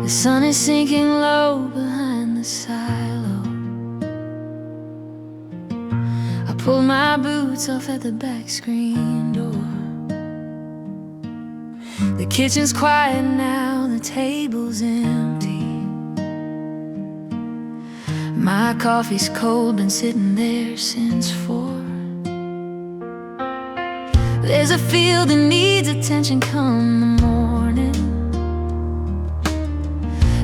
The sun is sinking low behind the silo. I pulled my boots off at the back screen door. The kitchen's quiet now, the table's empty. My coffee's cold, been sitting there since 4. There's a field that needs attention come the morning.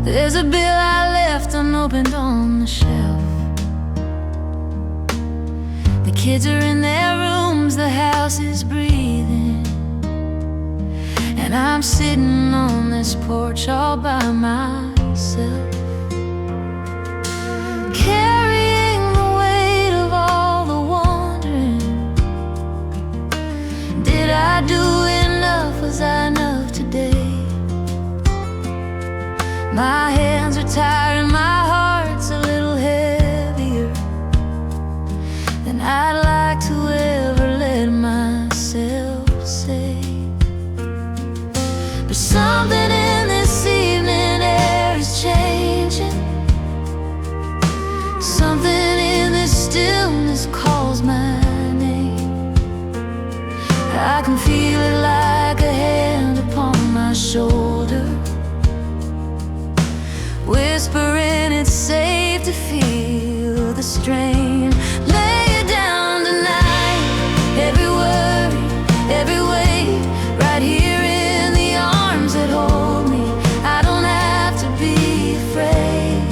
There's a bill I left unopened on the shelf. The kids are in their rooms, the house is breathing, and I'm sitting on this porch all by myself, carrying the weight of all the wandering. Did I do enough? Was I enough today? My hands are tired and my heart's a little heavier than I'd like to ever let myself say. But something in this evening air is changing. Something in this stillness calls my name. I can feel it like a hand upon my shoulder, whispering it's safe to feel the strain. Lay it down tonight, every worry, every weight, right here in the arms that hold me. I don't have to be afraid.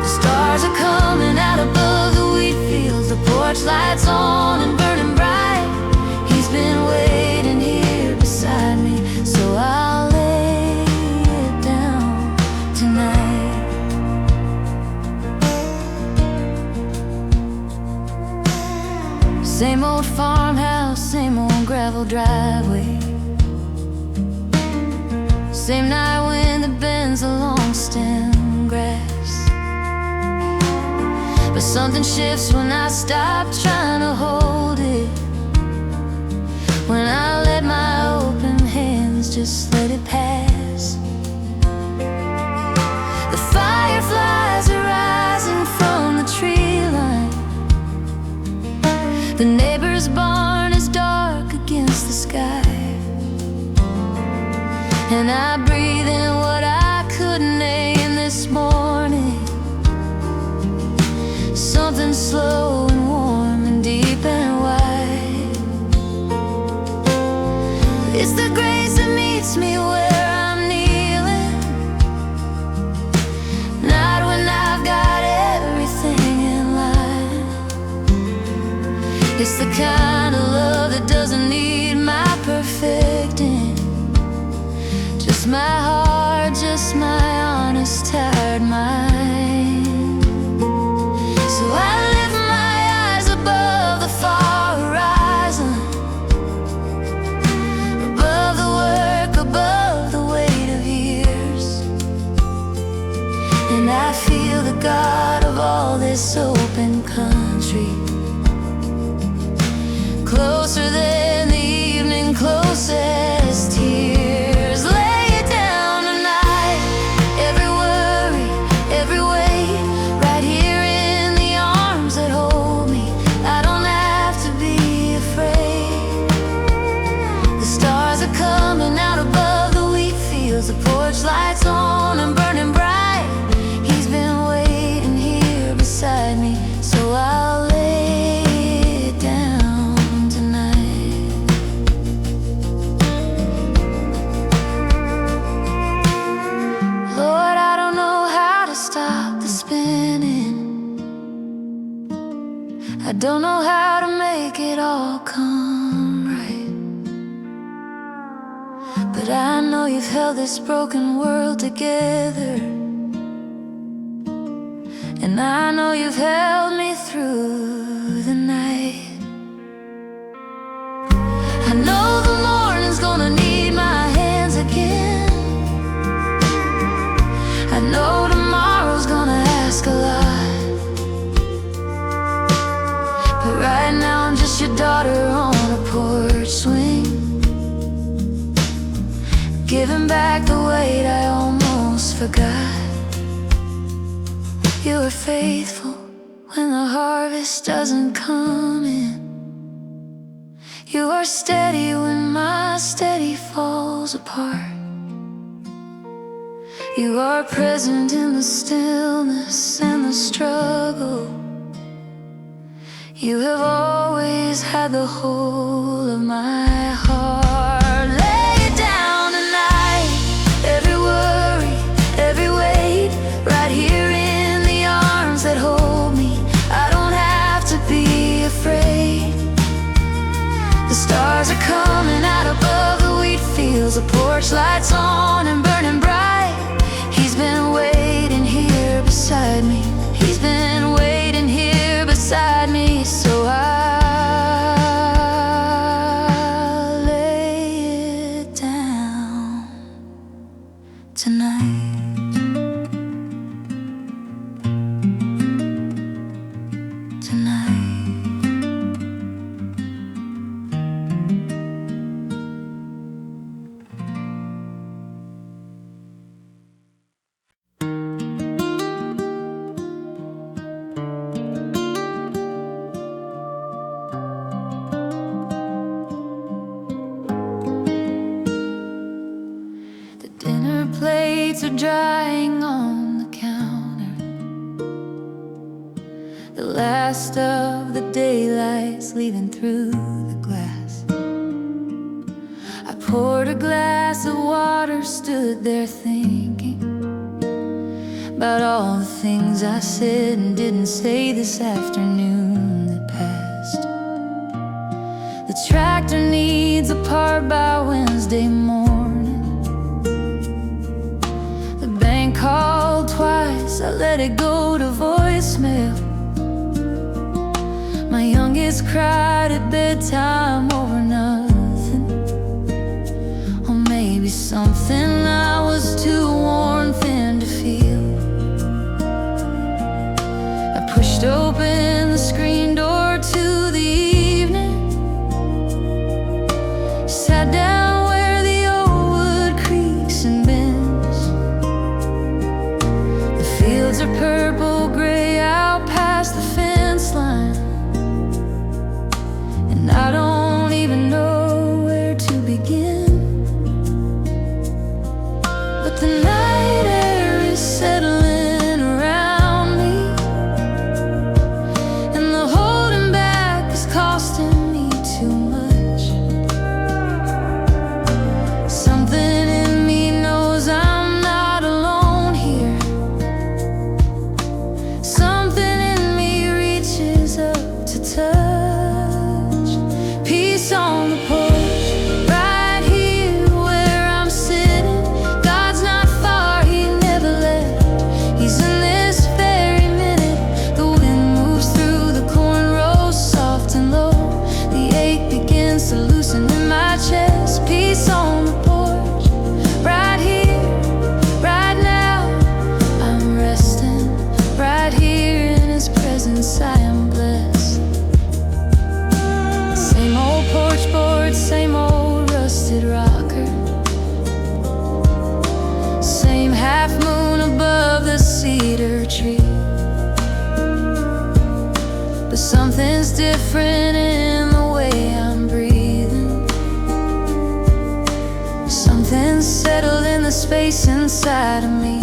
The stars are coming out above the wheat fields, the porch lights on and burning bright. He's been waiting here beside me, so I'll lay it down tonight. Same old farmhouse, same old gravel driveway, same night wind that bends the long stem grass. But something shifts when I stop trying to hold it, when I let my open hands just let it pass. The fireflies are rising from the tree line. The neighbor's barn is dark against the sky, and I breathe in what I couldn't name this morning. Something slow and warm and deep and wide. It's the grace that meets me where I'm kneeling, not when I've got everything in line. It's the kind of love that doesn't need my perfecting, just my heart, just my honest, tired mind. So I lift my eyes above the far horizon, above the work, above the weight of years, and I feel the God of all this open country, closer than the evening closest tears. Lay it down tonight, every worry, every weight, right here in the arms that hold me. I don't have to be afraid. The stars are coming out above the wheat fields, the porch lights on and burning bright. He's been waiting here beside me, so I'll lay it down tonight. Lord, I don't know how to stop the spinning. I don't know how to make it all come right, but I know you've held this broken world together, and I know you've held me through the night. I know the morning's gonna need my hands again. I know tomorrow's gonna back the weight I almost forgot. You are faithful when the harvest doesn't come in. You are steady when my steady falls apart. You are present in the stillness and the struggle. You have always had the whole of my heart. Lay it down tonight, every worry, every weight, right here in the arms that hold me. I don't have to be afraid. The stars are coming out above the wheat fields, the porch lights on and burning bright. He's been waiting here beside me. He's been waiting here beside me. So I'll lay it down tonight. Plates are drying on the counter. The last of the daylight's leaving through the glass. I poured a glass of water, stood there thinking about all the things I said and didn't say this afternoon that passed. The tractor needs a part by Wednesday morning. Called twice, I let it go to voicemail. My youngest cried at bedtime over nothing, or maybe something I was too worn thin to feel. I pushed open the screen door to the evening, sat down where the old wood creaks and bends. Fields are purple gray out past the fence line, and I don't even know where to begin. But the night air is settling around me, and the holding back is costing me too much. Something in me knows I'm not alone here. Something in me reaches up to touch. Peace on the porch, right here where I'm sitting. God's not far, He never left. He's in this very minute. The wind moves through the corn rows, soft and low. The ache begins to loosen in my chest. Peace on the porch, right here, right now. I'm resting right here in His presence. I am blessed. Same old porch board, same old rusted rocker, same half moon above the cedar tree. But something's different in the way I'm breathing. Something's settled in the space inside of me.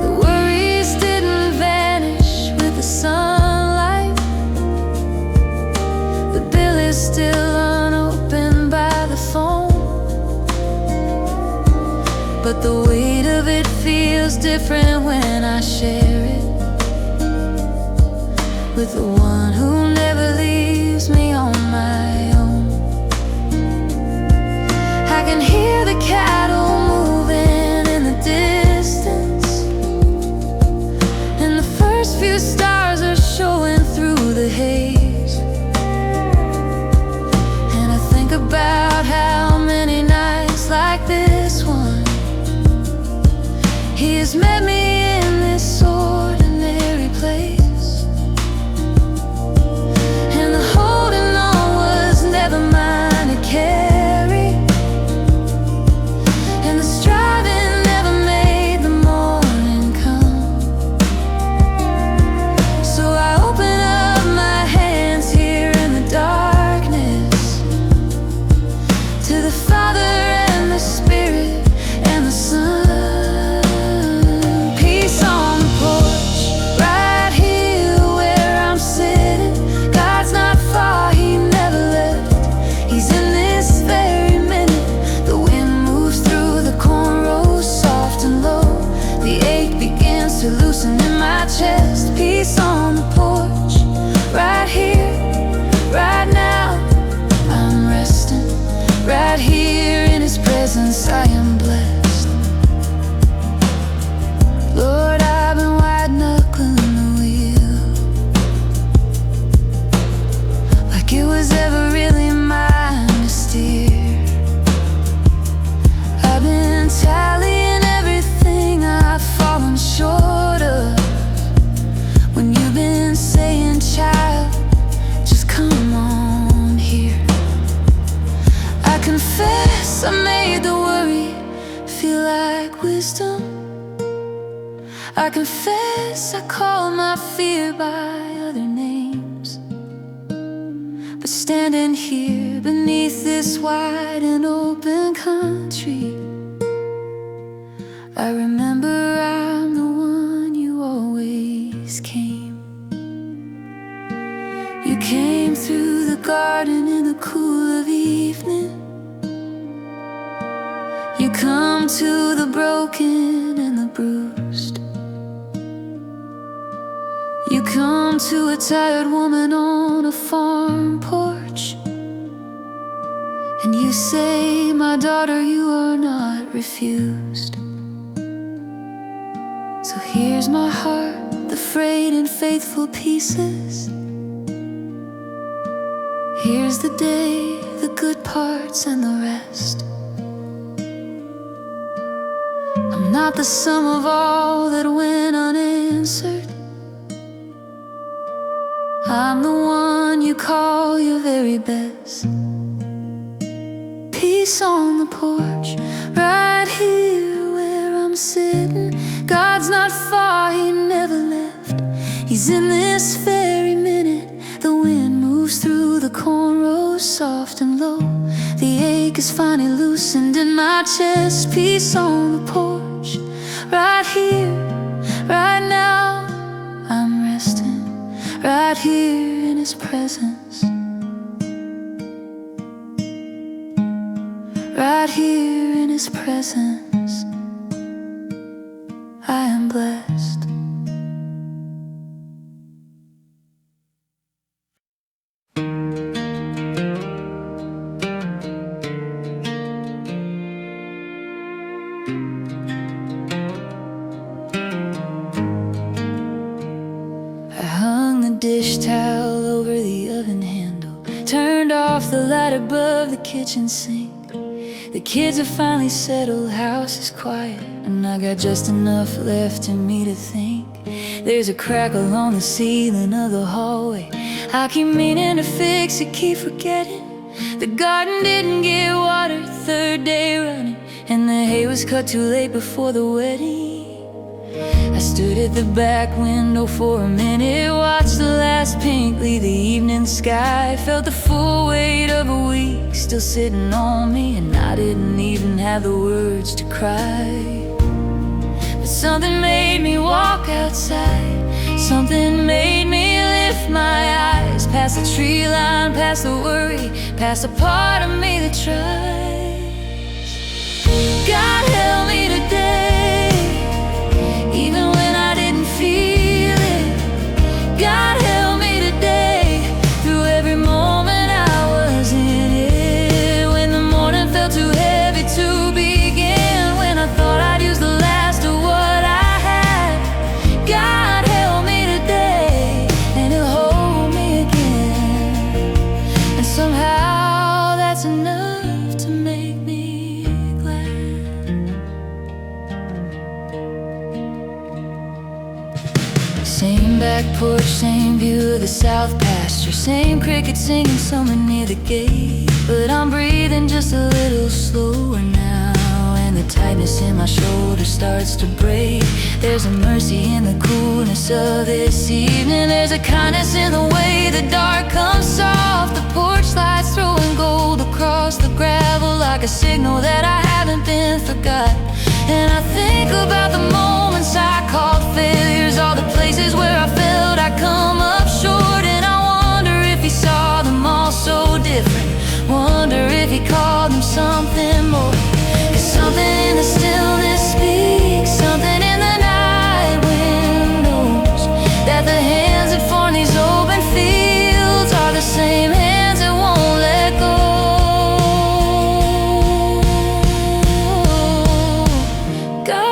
The worries didn't vanish with the sunlight. The bill is still unopened by the phone, but the weight of it feels different when I share it with the one who never leaves me on my own. I can hear the cattle moving in the distance, and the first few stars are showing through the haze. And I think about how many nights like this one He has met me in this ordinary place. And the holding on was never mine to carry. like wisdom. I confess I call my fear by other names, but standing here beneath this wide and open country, I remember I'm the one you always came. You came through the garden in the cool of evening. You come to the broken and the bruised. You come to a tired woman on a farm porch, and you say, my daughter, you are not refused. So here's my heart, the frayed and faithful pieces. Here's the day, the good parts and the rest. I'm not the sum of all that went unanswered. I'm the one you call your very best. Peace on the porch, right here where I'm sitting. God's not far, He never left. He's in this very minute. The wind moves through the cornrows, soft and low. The ache is finally loosened in my chest. Peace on the porch, right here, right now. I'm resting right here in His presence. Right here in His presence, I am blessed. Dish towel over the oven handle, turned off the light above the kitchen sink. The kids are finally settled, house is quiet, and I got just enough left in me to think. There's a crack along the ceiling of the hallway. I keep meaning to fix it, keep forgetting. The garden didn't get watered, third day running, and the hay was cut too late before the wedding. I stood at the back window for a minute, watched the last pink leave the evening sky. Felt the full weight of a week still sitting on me, and I didn't even have the words to cry. But something made me walk outside. Something made me lift my eyes past the tree line, past the worry, past the part of me that tries. God help me today, even when I didn't feel it. God help me today, through every moment I was in it. When the morning felt too heavy to begin, when I thought I'd used the last of what I had. God help me today, and He'll hold me again. And somehow that's enough to make me glad. Same back porch, same view of the south pasture, same cricket singing somewhere near the gate. But I'm breathing just a little slower now, and the tightness in my shoulder starts to break. There's a mercy in the coolness of this evening. There's a kindness in the way the dark comes soft. The porch lights throwing gold across the gravel, like a signal that I haven't been forgot. And I think about the moments I called failures, all the places where I felt I'd come up short. And I wonder if He saw them all so different, wonder if He called them something more. 'Cause something in the stillness speaks, something in the night wind knows that the hands that form these open fields are the same hands that won't let go. God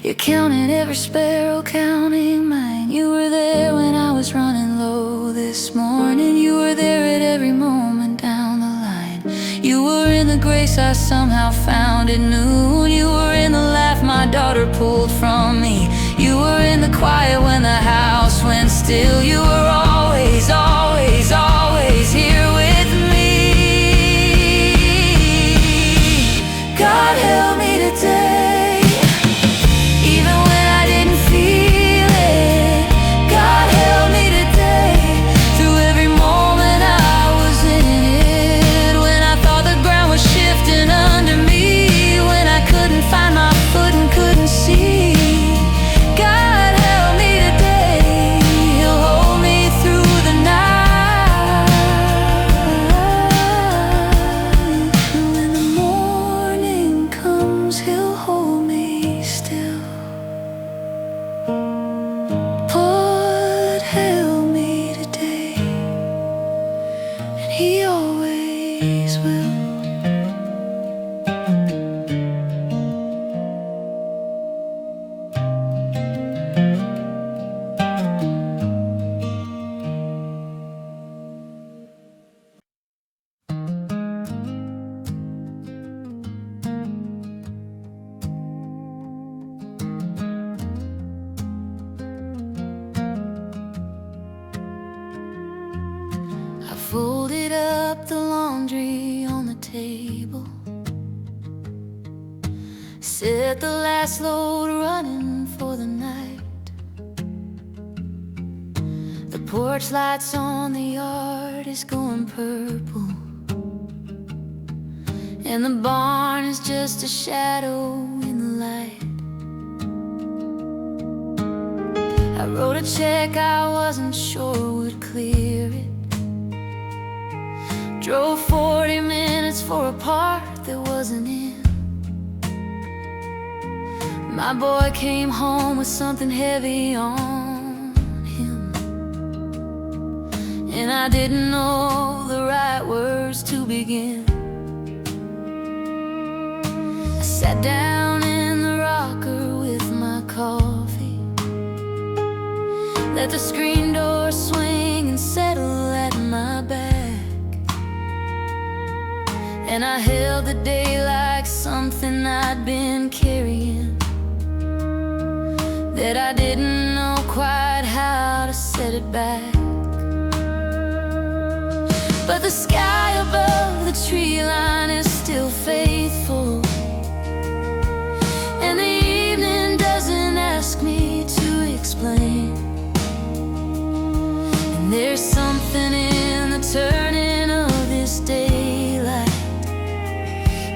You're counting every sparrow, counting mine. You were there when I was running low this morning. You were there at every moment down the line. You were in the grace I somehow found at noon. You were in the laugh my daughter pulled from me. You were in the quiet when the house went still. You were always, always, always here with me. God help me today, even when I didn't feel it. God help me today, through every moment I was in it. When I thought the ground was shifting under me, when I couldn't find my foot and couldn't see. God help me today, He'll hold me through the night. And when the morning comes, He'll hold me still. Lord, help me today, and He always will. I folded up the laundry on the table, set the last load running for the night. The porch lights on the yard is going purple, and the barn is just a shadow in the light. I wrote a check I wasn't sure would clear it. Drove 40 minutes for a part that wasn't in. My boy came home with something heavy on him, and I didn't know the right words to begin. I sat down in the rocker with my coffee, let the screen door swing and settle at my back. And I held the day like something I'd been carrying, that I didn't know quite how to set it back. But the sky above the tree line is still faithful, and the evening doesn't ask me to explain. And there's something in the turning of this daylight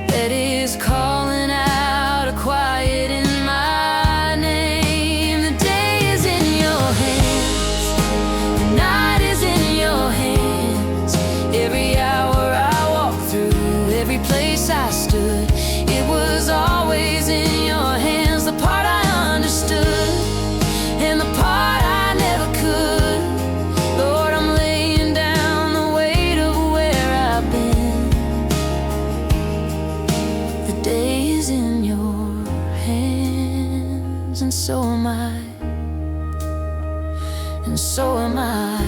that is calling out a quiet in my name. The day is in your hands, the night is in your hands. Every hour I walked through, every place I stood, it was always in your hands. The part I understood and the part I never could. Lord, I'm laying down the weight of where I've been. The day is in your hands, and so am I, and so am I.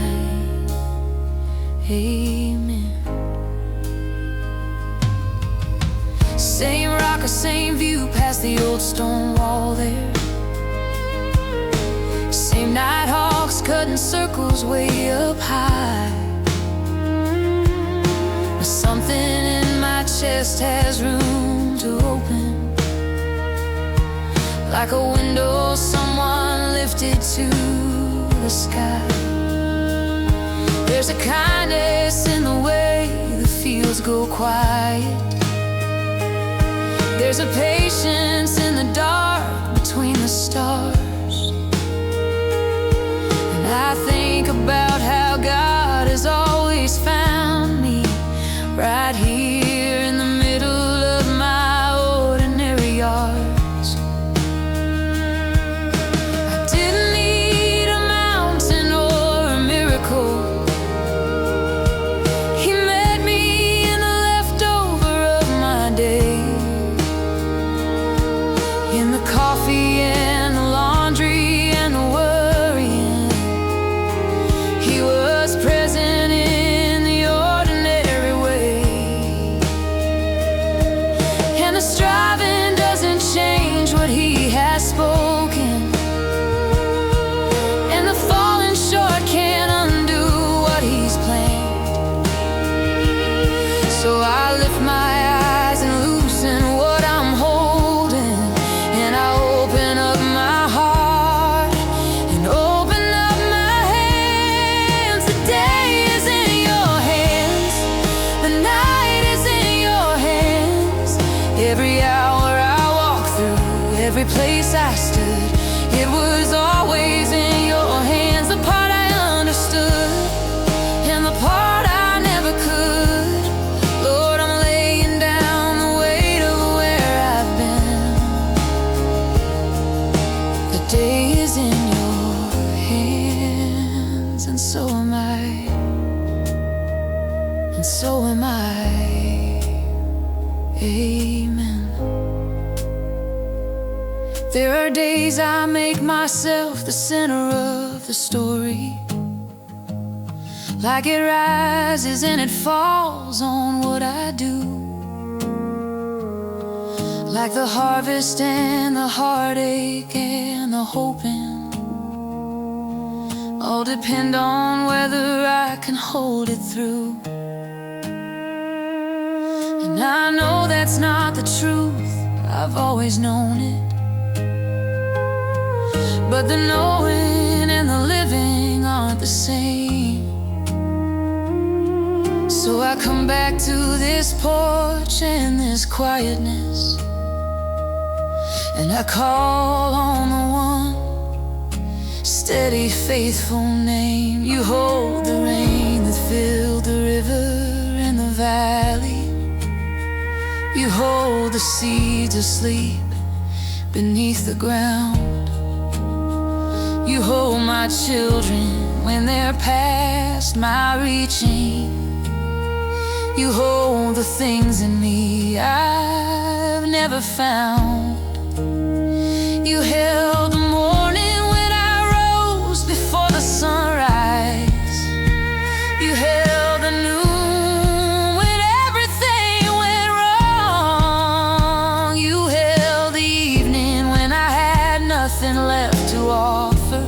Amen. Same rock or same view past the old stone wall there. Same night hawks cutting circles way up high. But something in my chest has room to open, like a window someone lifted to the sky. There's a kindness in the way the fields go quiet. There's a patience in the dark between the stars. And I think about how God has always found me right here in the middle of my ordinary yards. I didn't need a mountain or a miracle. He met me in the leftover of my day, in the coffee and every place I stood. It was always in your hands, the part I understood and the part I never could. Lord, I'm laying down the weight of where I've been. The day is in your hands, and so am I, and so am I. Amen. There are days I make myself the center of the story, like it rises and it falls on what I do, like the harvest and the heartache and the hoping all depend on whether I can hold it through. And I know that's not the truth, I've always known it, but the knowing and the living aren't the same. So I come back to this porch and this quietness, and I call on the one steady, faithful name. You hold the rain that filled the river and the valley. You hold the seeds asleep beneath the ground. You hold my children when they're past my reaching. You hold the things in me I've never found. You held the morning when I rose before the sunrise. You held the noon when everything went wrong. You held the evening when I had nothing left to offer.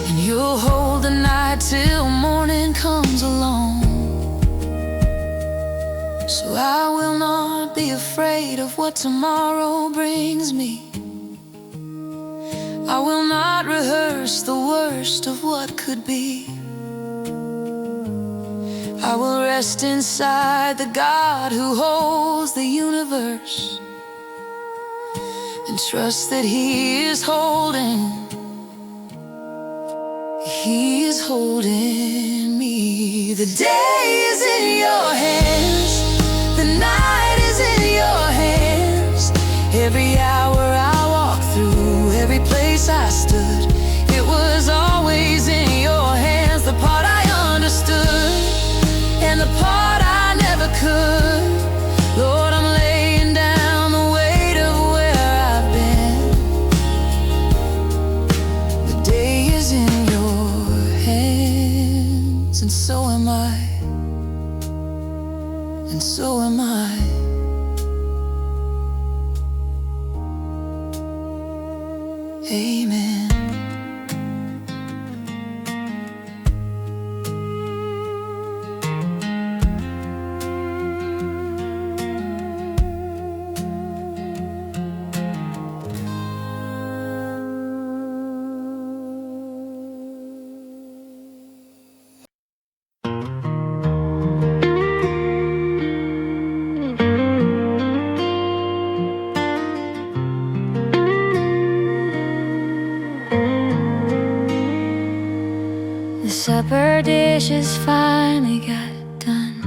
And you'll hold the night till morning comes along. So I will not be afraid of what tomorrow brings me. I will not rehearse the worst of what could be. I will rest inside the God who holds the universe, and trust that He is holding me. The day is in your hands, the night is in your hands. Every hour I walk through, every place I stood, it was always in your hands. The part I understood and the part I never could. Lord, I'm laying down the weight of where I've been. The day is in your hands, and so am I, and so am I. Amen. The supper dishes finally got done.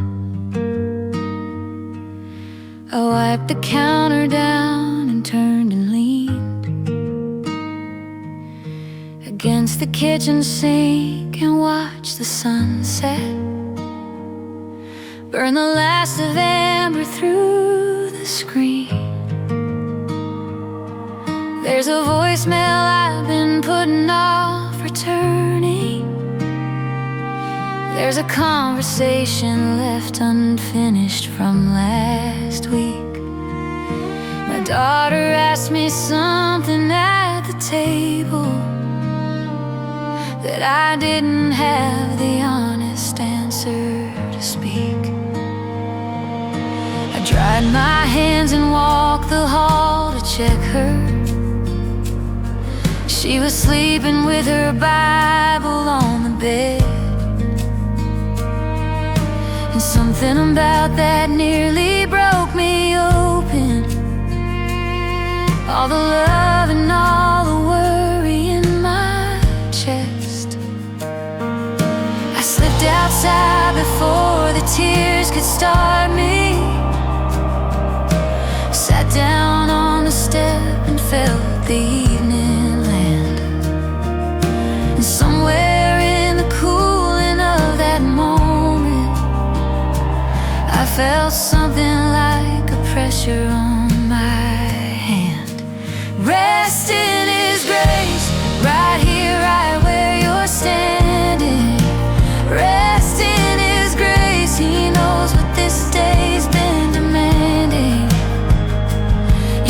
I wiped the counter down and turned and leaned against the kitchen sink and watched the sunset burn the last of amber through the screen. There's a voicemail I've been putting off returning. There's a conversation left unfinished from last week. My daughter asked me something at the table that I didn't have the honest answer to speak. I dried my hands and walked the hall to check her. She was sleeping with her Bible on the bed, and something about that nearly broke me open. all the love and all the worry in my chest. I slipped outside before the tears could start me. Sat down on the step and felt the evening land. And somewhere in the cooling of that moment, I felt something like a pressure on my hand. Rest in His grace, right here, right where you're standing. Rest in His grace, He knows what this day's been demanding.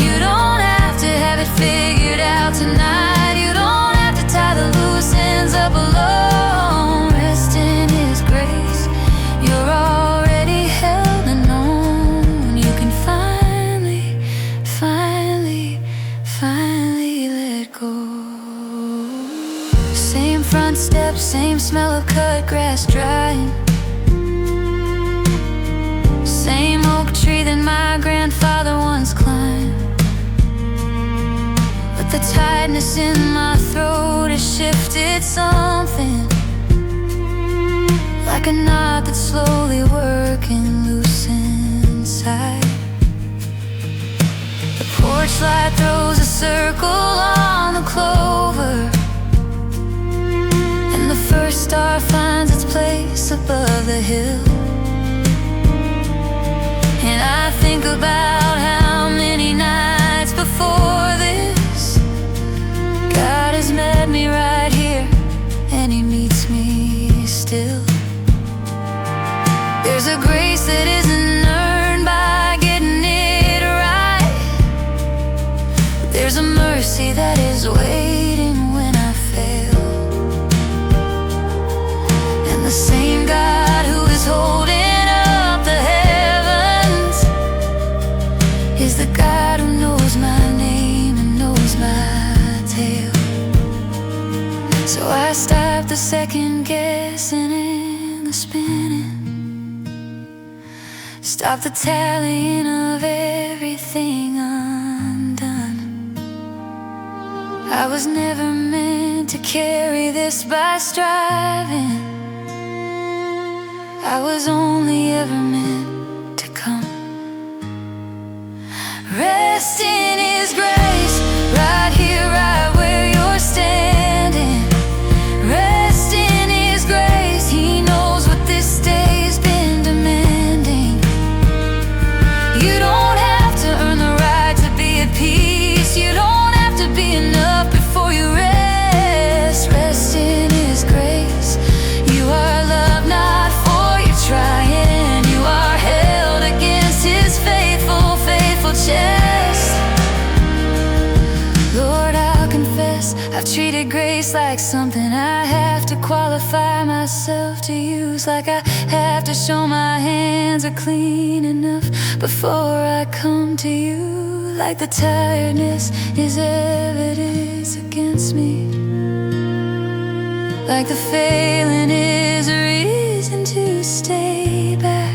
You don't have to have it figured out tonight. You don't have to tie the loose ends up alone. Rest in His grace, you're already held and known. You can finally let go. Same front steps, same smell of cut grass drying. Same oak tree that my grandfather once climbed. But the tightness in my throat has shifted something, like a knot that's slowly working loose inside. The porch light throws a circle on the clover, and the first star finds its place above the hill. And I think about how many nights before this God has met me right here, and He meets me still. There's a grace that isn't earned by getting it right. There's a mercy that is waiting when I fail. And the same God who is holding up the heavens is the God who knows my name and knows my tale. So I stop the second guessing and the spinning, stop the tallying of everything undone. I was never meant to carry this by striving. I was only ever meant to come. Rest in His grace, right here, right where you're standing. Rest in His grace, He knows what this day's been demanding. You don't have to earn the right to be at peace. You don't have to be enough before you rest. Rest in His grace, you are loved not for your trying. You are held against His faithful chest. Lord, I'll confess, I've treated grace like something I have to qualify myself to use, like I have to show my hands are clean enough before I come to you, like the tiredness is evidence against me, like the failing is a reason to stay back.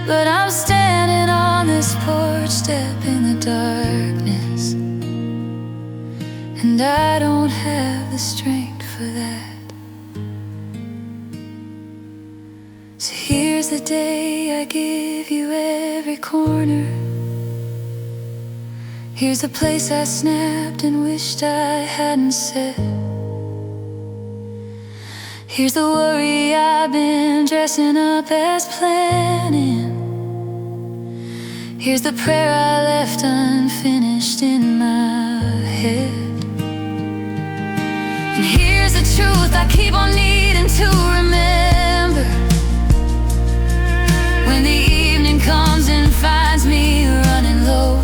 But I'm standing on this porch step in the darkness, and I don't have the strength for that. So here's the day I give you every corner. Here's the place I snapped and wished I hadn't said. Here's the worry I've been dressing up as planning. Here's the prayer I left unfinished in my head. And here's the truth I keep on needing to remember, when the evening comes and finds me running low.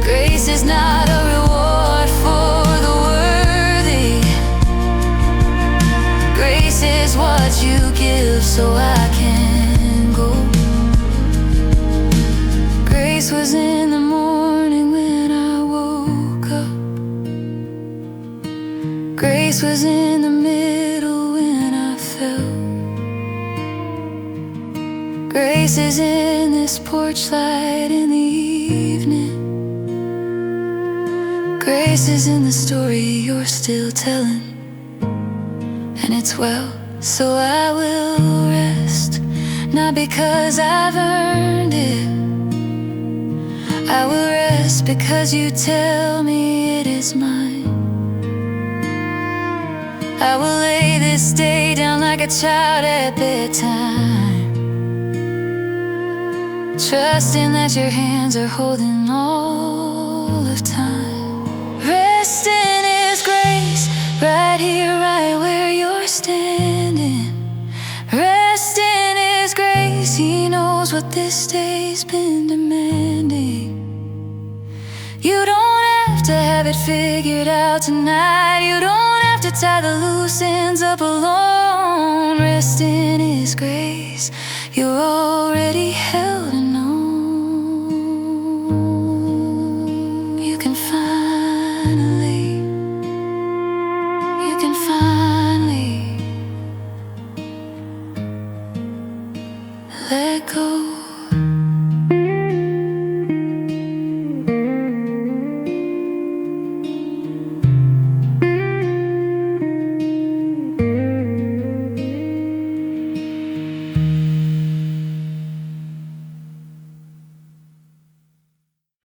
Grace is not a reward for the worthy. Grace is what you give so I can go. Grace was in the morning when I woke up. Grace was in the middle when I fell. Grace is in this porch light in the Grace is in the story you're still telling, and it's well, so I will rest. Not because I've earned it, I will rest because you tell me it is mine. I will lay this day down like a child at bedtime, trusting that your hands are holding all of time. Rest in His grace, right here, right where you're standing. Rest in His grace, He knows what this day's been demanding. You don't have to have it figured out tonight. You don't have to tie the loose ends up alone. Rest in His grace, you're already held and known. You can finally let go.